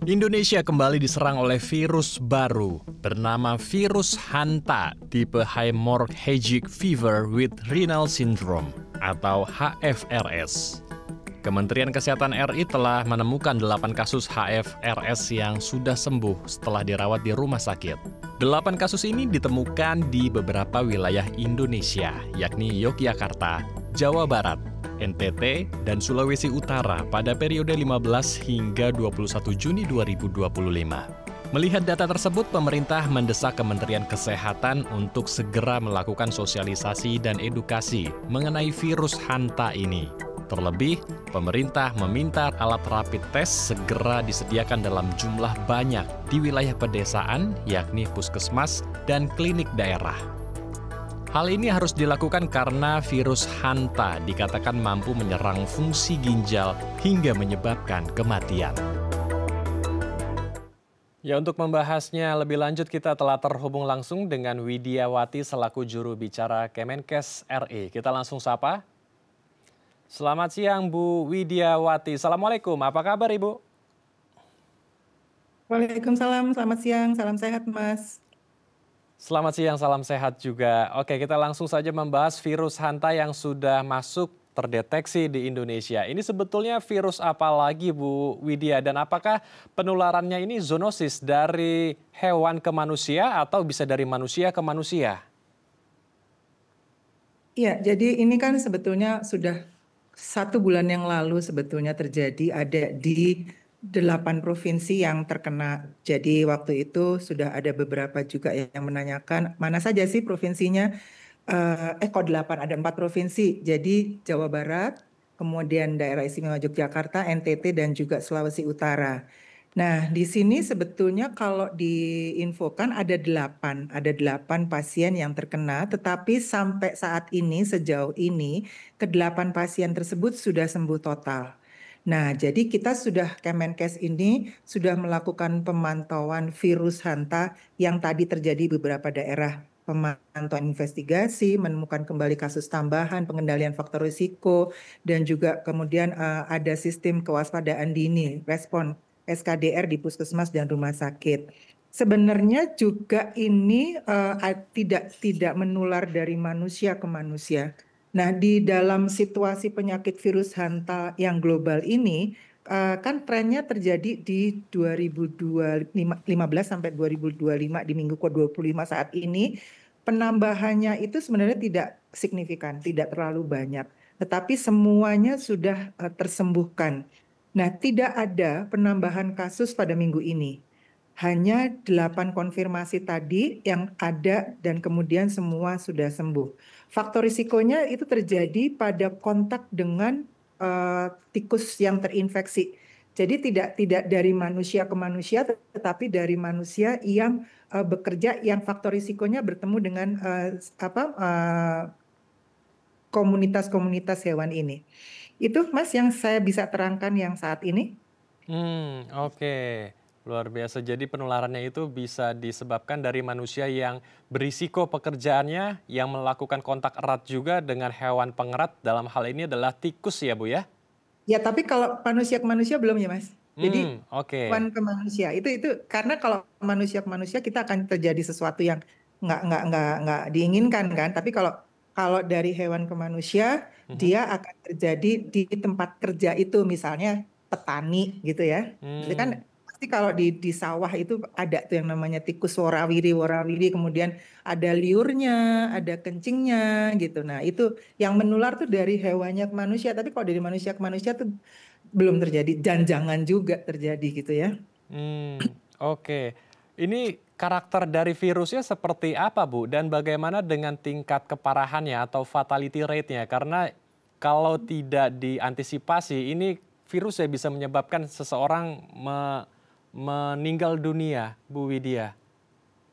Indonesia kembali diserang oleh virus baru bernama virus Hanta tipe Hemorrhagic Fever with Renal Syndrome atau HFRS. Kementerian Kesehatan RI telah menemukan 8 kasus HFRS yang sudah sembuh setelah dirawat di rumah sakit. 8 kasus ini ditemukan di beberapa wilayah Indonesia, yakni Yogyakarta, Jawa Barat, NTT, dan Sulawesi Utara pada periode 15 hingga 21 Juni 2025. Melihat data tersebut, pemerintah mendesak Kementerian Kesehatan untuk segera melakukan sosialisasi dan edukasi mengenai virus Hanta ini. Terlebih, pemerintah meminta alat rapid test segera disediakan dalam jumlah banyak di wilayah pedesaan, yakni puskesmas dan klinik daerah. Hal ini harus dilakukan karena virus Hanta dikatakan mampu menyerang fungsi ginjal hingga menyebabkan kematian. Ya, untuk membahasnya lebih lanjut kita telah terhubung langsung dengan Widiawati selaku juru bicara Kemenkes RI. Kita langsung sapa. Selamat siang Bu Widiawati. Assalamualaikum, apa kabar Ibu? Waalaikumsalam, selamat siang, salam sehat Mas. Selamat siang, salam sehat juga. Oke, kita langsung saja membahas virus Hanta yang sudah masuk terdeteksi di Indonesia. Ini sebetulnya virus apa lagi Bu Widya, dan apakah penularannya ini zoonosis dari hewan ke manusia atau bisa dari manusia ke manusia? Iya, jadi ini kan sebetulnya sudah 1 bulan yang lalu sebetulnya terjadi ada di 8 provinsi yang terkena. Jadi waktu itu sudah ada beberapa juga yang menanyakan mana saja sih provinsinya. Kok 8, ada 4 provinsi. Jadi Jawa Barat, kemudian Daerah Istimewa Yogyakarta, NTT, dan juga Sulawesi Utara. Nah, di sini sebetulnya kalau diinfokan ada 8 pasien yang terkena, tetapi sampai saat ini, sejauh ini, ke-8 pasien tersebut sudah sembuh total. Nah, jadi kita sudah, Kemenkes ini sudah melakukan pemantauan virus Hanta yang tadi terjadi di beberapa daerah. Pemantauan investigasi, menemukan kembali kasus tambahan, pengendalian faktor risiko, dan juga kemudian ada sistem kewaspadaan dini, respon SKDR di puskesmas dan rumah sakit. Sebenarnya juga ini tidak menular dari manusia ke manusia. Nah, di dalam situasi penyakit virus Hanta yang global ini, kan trennya terjadi di 2015 sampai 2025 di minggu ke-25 saat ini. Penambahannya itu sebenarnya tidak signifikan, tidak terlalu banyak. Tetapi semuanya sudah tersembuhkan. Nah, tidak ada penambahan kasus pada minggu ini. Hanya 8 konfirmasi tadi yang ada dan kemudian semua sudah sembuh. Faktor risikonya itu terjadi pada kontak dengan tikus yang terinfeksi. Jadi tidak dari manusia ke manusia, tetapi dari manusia yang bekerja, yang faktor risikonya bertemu dengan komunitas-komunitas hewan ini. Itu Mas yang saya bisa terangkan yang saat ini. Oke. Luar biasa. Jadi penularannya itu bisa disebabkan dari manusia yang berisiko pekerjaannya, yang melakukan kontak erat juga dengan hewan pengerat. Dalam hal ini adalah tikus ya Bu ya? Ya, tapi kalau manusia ke manusia belum ya Mas. Jadi Oke. hewan ke manusia itu karena kalau manusia ke manusia kita akan terjadi sesuatu yang nggak diinginkan kan. Tapi kalau dari hewan ke manusia dia akan terjadi di tempat kerja itu, misalnya petani gitu ya. Itu kan pasti kalau di sawah itu ada tuh yang namanya tikus warawiri, kemudian ada liurnya, ada kencingnya gitu. Nah, itu yang menular tuh dari hewannya ke manusia, tapi kalau dari manusia ke manusia tuh belum terjadi, dan jangan juga terjadi gitu ya. Oke. Ini karakter dari virusnya seperti apa Bu? Dan bagaimana dengan tingkat keparahannya atau fatality rate-nya? Karena kalau tidak diantisipasi, ini virus ya bisa menyebabkan seseorang meninggal dunia, Bu Widya.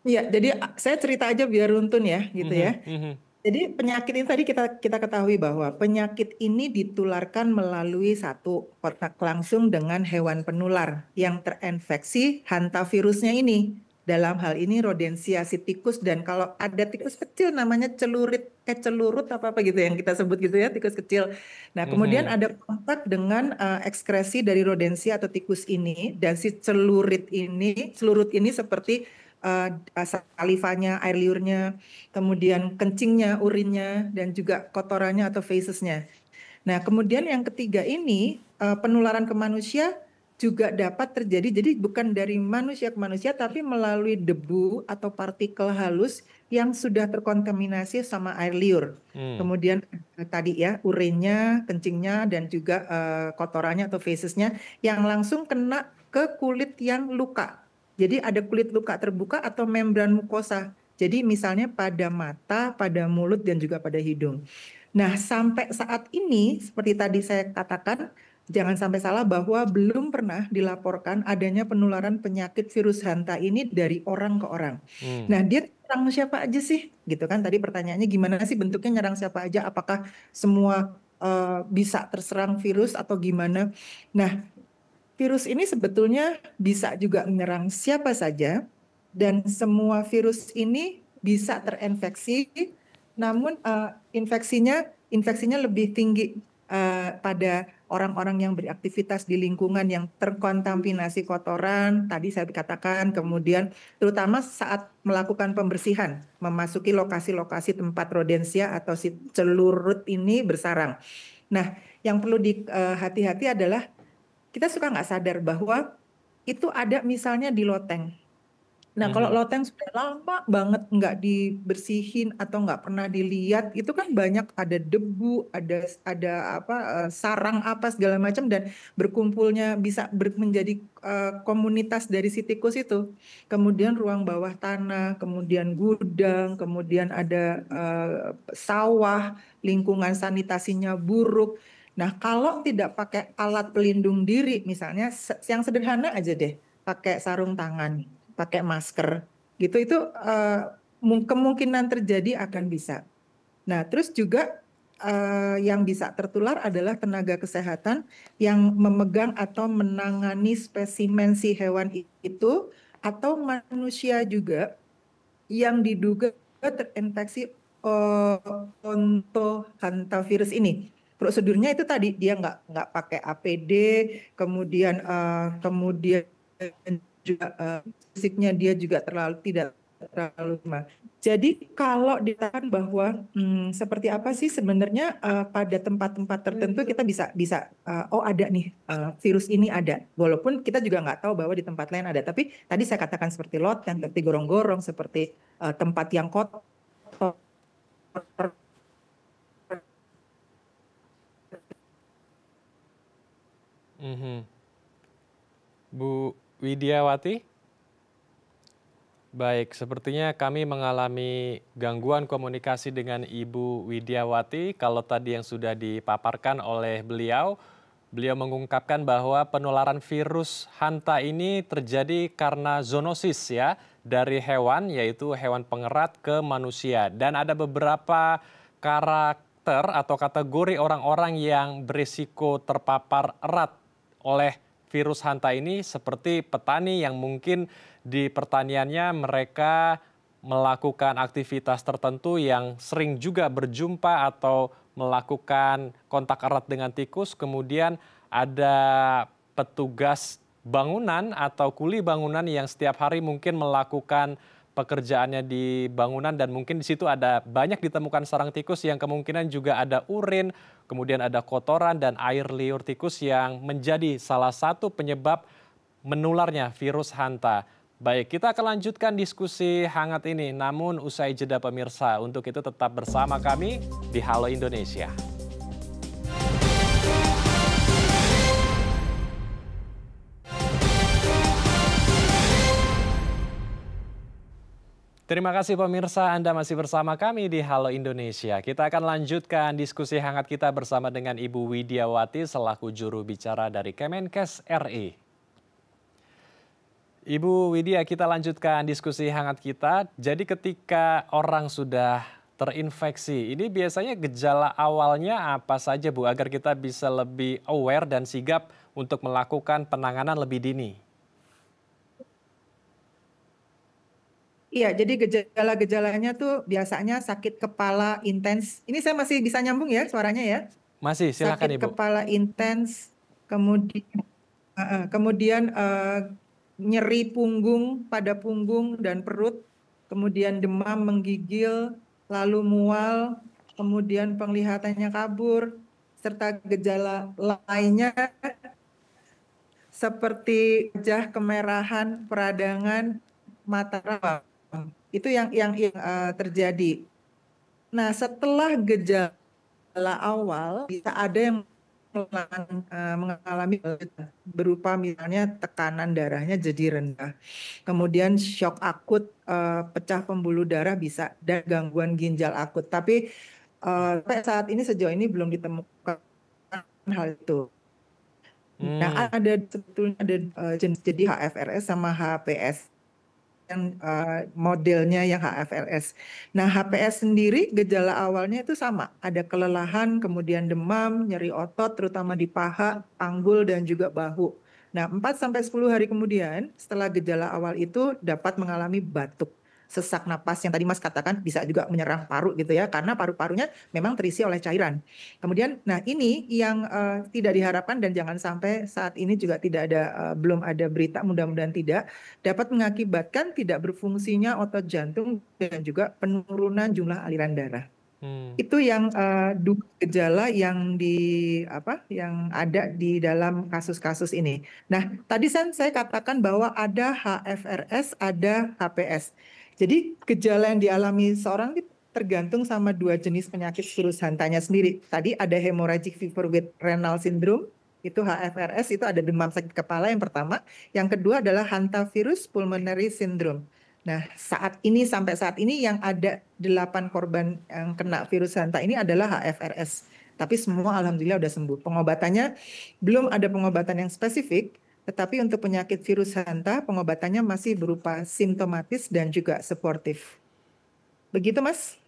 Iya, jadi saya cerita aja biar runtun ya gitu ya. Jadi penyakit ini tadi kita ketahui bahwa penyakit ini ditularkan melalui satu kontak langsung dengan hewan penular yang terinfeksi hantavirusnya ini. Dalam hal ini rodensia si tikus, dan kalau ada tikus kecil namanya celurut apa gitu yang kita sebut gitu ya, tikus kecil. Nah, kemudian ada kontak dengan ekskresi dari rodensia atau tikus ini, dan si celurut ini seperti salivanya, air liurnya, kemudian kencingnya, urinnya, dan juga kotorannya atau fesesnya. Nah, kemudian yang ketiga ini penularan ke manusia juga dapat terjadi. Jadi bukan dari manusia ke manusia, tapi melalui debu atau partikel halus yang sudah terkontaminasi sama air liur. Kemudian tadi ya, urinnya, kencingnya, dan juga kotorannya atau fesesnya yang langsung kena ke kulit yang luka. Jadi ada kulit luka terbuka atau membran mukosa. Jadi misalnya pada mata, pada mulut, dan juga pada hidung. Nah, sampai saat ini, seperti tadi saya katakan, jangan sampai salah bahwa belum pernah dilaporkan adanya penularan penyakit virus Hanta ini dari orang ke orang. Nah, dia nyerang siapa aja sih? Gitu kan, tadi pertanyaannya gimana sih bentuknya nyerang siapa aja? Apakah semua bisa terserang virus atau gimana? Nah, virus ini sebetulnya bisa juga menyerang siapa saja, dan semua virus ini bisa terinfeksi, namun infeksinya lebih tinggi pada orang-orang yang beraktivitas di lingkungan yang terkontaminasi kotoran, tadi saya katakan, kemudian terutama saat melakukan pembersihan, memasuki lokasi-lokasi tempat rodensia atau si celurut ini bersarang. Nah, yang perlu hati-hati adalah kita suka nggak sadar bahwa itu ada misalnya di loteng. Nah, kalau loteng sudah lama banget nggak dibersihin atau nggak pernah dilihat, itu kan banyak ada debu, ada sarang apa segala macam, dan berkumpulnya bisa menjadi komunitas dari si tikus itu. Kemudian ruang bawah tanah, kemudian gudang, kemudian ada sawah, lingkungan sanitasinya buruk. Nah, kalau tidak pakai alat pelindung diri, misalnya yang sederhana aja deh, pakai sarung tangan, pakai masker, gitu, itu kemungkinan terjadi akan bisa. Nah, terus juga yang bisa tertular adalah tenaga kesehatan yang memegang atau menangani spesimen si hewan itu, atau manusia juga yang diduga terinfeksi hantavirus ini. Prosedurnya itu tadi dia nggak pakai APD, kemudian juga fisiknya dia juga tidak terlalu lemah. Jadi kalau dikatakan bahwa seperti apa sih sebenarnya pada tempat-tempat tertentu kita bisa oh ada nih virus ini ada, walaupun kita juga nggak tahu bahwa di tempat lain ada. Tapi tadi saya katakan seperti loteng, seperti gorong-gorong, seperti tempat yang kotor. Bu Widiawati? Baik, sepertinya kami mengalami gangguan komunikasi dengan Ibu Widiawati. Kalau tadi yang sudah dipaparkan oleh beliau mengungkapkan bahwa penularan virus Hanta ini terjadi karena zoonosis ya, dari hewan, yaitu hewan pengerat ke manusia. Dan ada beberapa karakter atau kategori orang-orang yang berisiko terpapar erat oleh virus Hanta ini, seperti petani yang mungkin di pertaniannya mereka melakukan aktivitas tertentu yang sering juga berjumpa atau melakukan kontak erat dengan tikus. Kemudian ada petugas bangunan atau kuli bangunan yang setiap hari mungkin melakukan pekerjaannya di bangunan, dan mungkin di situ ada banyak ditemukan sarang tikus yang kemungkinan juga ada urin, kemudian ada kotoran dan air liur tikus yang menjadi salah satu penyebab menularnya virus Hanta. Baik, kita akan lanjutkan diskusi hangat ini, namun usai jeda pemirsa. Untuk itu tetap bersama kami di Halo Indonesia. Terima kasih pemirsa, Anda masih bersama kami di Halo Indonesia. Kita akan lanjutkan diskusi hangat kita bersama dengan Ibu Widiawati selaku juru bicara dari Kemenkes RI. Ibu Widya, kita lanjutkan diskusi hangat kita. Jadi ketika orang sudah terinfeksi, ini biasanya gejala awalnya apa saja Bu, agar kita bisa lebih aware dan sigap untuk melakukan penanganan lebih dini? Iya, jadi gejala-gejalanya tuh biasanya sakit kepala intens. Ini saya masih bisa nyambung ya suaranya ya. Masih, silakan Sakit Ibu. kepala intens, kemudian nyeri punggung, pada punggung dan perut, kemudian demam menggigil, lalu mual, kemudian penglihatannya kabur, serta gejala lainnya seperti wajah kemerahan, peradangan, mata rabang. Itu yang terjadi. Nah, setelah gejala awal bisa ada yang mengalami berupa misalnya tekanan darahnya jadi rendah. Kemudian shock akut, pecah pembuluh darah bisa, dan gangguan ginjal akut. Tapi sampai saat ini sejauh ini belum ditemukan hal itu. Nah, ada sebetulnya ada jenis jadi HFRS sama HPS yang modelnya yang HFRS. Nah, HPS sendiri gejala awalnya itu sama, ada kelelahan, kemudian demam, nyeri otot terutama di paha, panggul dan juga bahu. Nah, 4 sampai 10 hari kemudian setelah gejala awal itu dapat mengalami batuk, sesak napas yang tadi Mas katakan bisa juga menyerang paru gitu ya, karena paru-parunya memang terisi oleh cairan. Kemudian, nah ini yang tidak diharapkan dan jangan sampai saat ini juga tidak ada, belum ada berita, mudah-mudahan tidak, dapat mengakibatkan tidak berfungsinya otot jantung dan juga penurunan jumlah aliran darah. Itu yang dua gejala yang yang ada di dalam kasus-kasus ini. Nah, tadi saya katakan bahwa ada HFRS, ada HPS. Jadi gejala yang dialami seorang itu tergantung sama dua jenis penyakit virus hantanya sendiri. Tadi ada hemorrhagic fever with renal syndrome, itu HFRS, itu ada demam sakit kepala yang pertama. Yang kedua adalah hantavirus pulmonary syndrome. Nah, sampai saat ini yang ada 8 korban yang kena virus hanta ini adalah HFRS. Tapi semua alhamdulillah udah sembuh. Pengobatannya belum ada pengobatan yang spesifik, tetapi untuk penyakit virus hanta pengobatannya masih berupa simptomatis dan juga suportif. Begitu, Mas?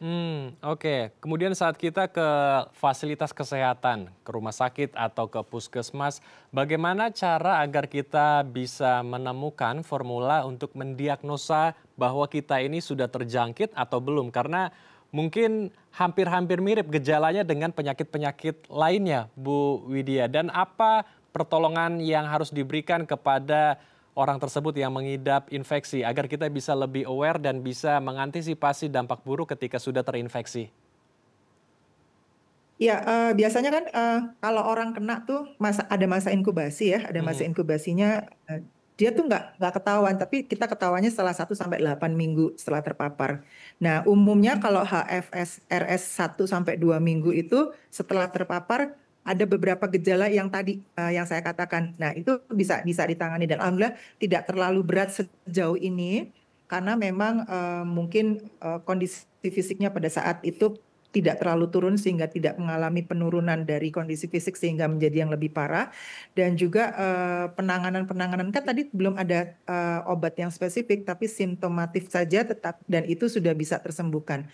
Oke. Kemudian saat kita ke fasilitas kesehatan, ke rumah sakit atau ke puskesmas, bagaimana cara agar kita bisa menemukan formula untuk mendiagnosa bahwa kita ini sudah terjangkit atau belum? Karena mungkin hampir-hampir mirip gejalanya dengan penyakit-penyakit lainnya, Bu Widya. Dan apa pertolongan yang harus diberikan kepada orang tersebut yang mengidap infeksi agar kita bisa lebih aware dan bisa mengantisipasi dampak buruk ketika sudah terinfeksi? Ya, biasanya kan kalau orang kena tuh ada masa inkubasi ya, ada masa inkubasinya. Dia tuh nggak ketahuan, tapi kita ketahuannya setelah 1 sampai 8 minggu setelah terpapar. Nah, umumnya kalau HFRS 1 sampai 2 minggu itu setelah terpapar ada beberapa gejala yang tadi yang saya katakan. Nah, itu bisa ditangani dan alhamdulillah tidak terlalu berat sejauh ini karena memang mungkin kondisi fisiknya pada saat itu tidak terlalu turun sehingga tidak mengalami penurunan dari kondisi fisik sehingga menjadi yang lebih parah. Dan juga penanganan kan tadi belum ada obat yang spesifik, tapi simptomatif saja tetap, dan itu sudah bisa tersembuhkan.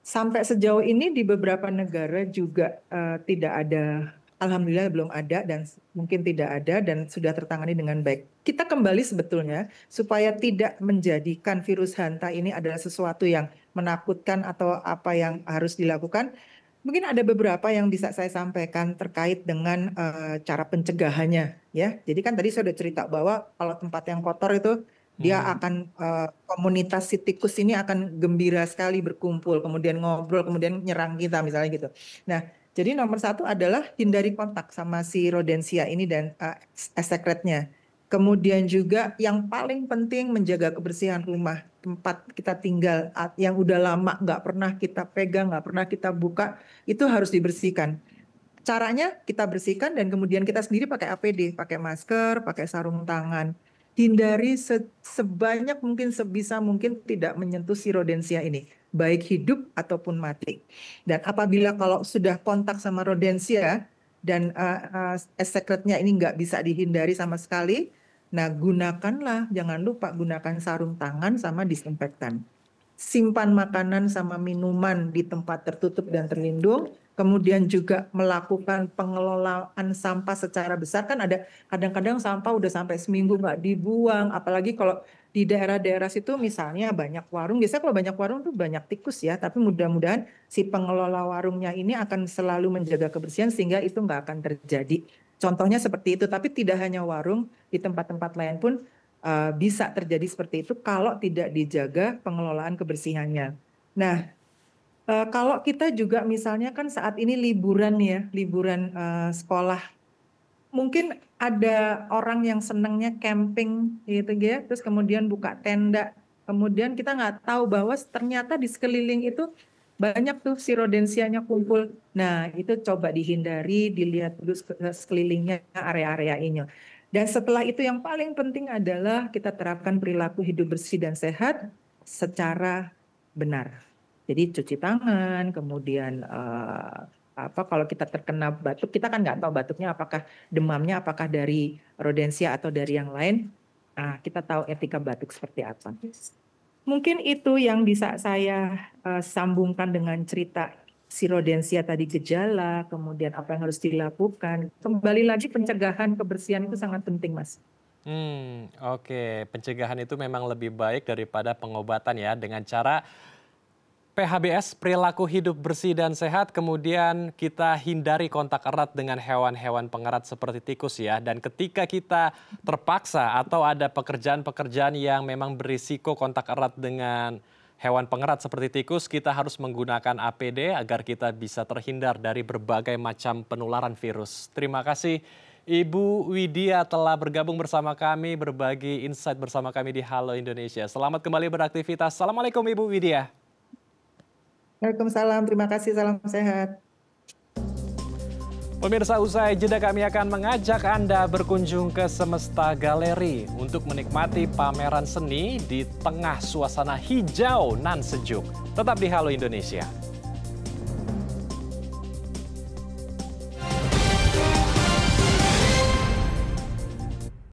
Sampai sejauh ini di beberapa negara juga tidak ada, alhamdulillah belum ada dan mungkin tidak ada dan sudah tertangani dengan baik. Kita kembali sebetulnya supaya tidak menjadikan virus hanta ini adalah sesuatu yang menakutkan atau apa yang harus dilakukan. Mungkin ada beberapa yang bisa saya sampaikan terkait dengan cara pencegahannya ya. Jadi kan tadi saya sudah cerita bahwa kalau tempat yang kotor itu dia akan komunitas si tikus ini akan gembira sekali berkumpul, kemudian ngobrol, kemudian nyerang kita misalnya gitu. Nah, jadi nomor 1 adalah hindari kontak sama si rodensia ini dan eksekretnya. Kemudian juga yang paling penting menjaga kebersihan rumah, tempat kita tinggal yang udah lama nggak pernah kita pegang, nggak pernah kita buka, itu harus dibersihkan. Caranya kita bersihkan dan kemudian kita sendiri pakai APD, pakai masker, pakai sarung tangan. Hindari sebanyak mungkin, sebisa mungkin tidak menyentuh si rodensia ini, baik hidup ataupun mati. Dan apabila kalau sudah kontak sama rodensia dan eksekretnya ini nggak bisa dihindari sama sekali, nah gunakanlah, jangan lupa gunakan sarung tangan sama disinfektan. simpan makanan sama minuman di tempat tertutup dan terlindung, kemudian juga melakukan pengelolaan sampah secara besar. Kan ada kadang-kadang sampah udah sampai seminggu nggak dibuang, apalagi kalau di daerah-daerah situ misalnya banyak warung. Biasanya kalau banyak warung tuh banyak tikus ya, tapi mudah-mudahan si pengelola warungnya ini akan selalu menjaga kebersihan sehingga itu nggak akan terjadi. Contohnya seperti itu, tapi tidak hanya warung, di tempat-tempat lain pun bisa terjadi seperti itu kalau tidak dijaga pengelolaan kebersihannya. Nah, kalau kita juga misalnya kan saat ini liburan ya, liburan sekolah. Mungkin ada orang yang senangnya camping gitu ya, terus kemudian buka tenda. Kemudian kita nggak tahu bahwa ternyata di sekeliling itu banyak tuh si rodensianya kumpul. Nah, itu coba dihindari, dilihat dulu sekelilingnya, area-area-nya. Dan setelah itu yang paling penting adalah kita terapkan perilaku hidup bersih dan sehat secara benar. Jadi cuci tangan, kemudian kalau kita terkena batuk, kita kan nggak tahu batuknya apakah demamnya apakah dari rodensia atau dari yang lain. Nah, kita tahu etika batuk seperti apa. Mungkin itu yang bisa saya sambungkan dengan cerita si rodensia tadi, gejala, kemudian apa yang harus dilakukan. Kembali lagi pencegahan kebersihan itu sangat penting, Mas. Oke, pencegahan itu memang lebih baik daripada pengobatan ya, dengan cara PHBS, perilaku hidup bersih dan sehat, kemudian kita hindari kontak erat dengan hewan-hewan pengerat seperti tikus ya. Dan ketika kita terpaksa atau ada pekerjaan-pekerjaan yang memang berisiko kontak erat dengan hewan pengerat seperti tikus, kita harus menggunakan APD agar kita bisa terhindar dari berbagai macam penularan virus. Terima kasih Ibu Widya telah bergabung bersama kami, berbagi insight bersama kami di Halo Indonesia. Selamat kembali beraktivitas. Assalamualaikum Ibu Widya. Waalaikumsalam, terima kasih, salam sehat. Pemirsa, usai jeda kami akan mengajak Anda berkunjung ke Semesta Galeri untuk menikmati pameran seni di tengah suasana hijau nan sejuk. Tetap di Halo Indonesia.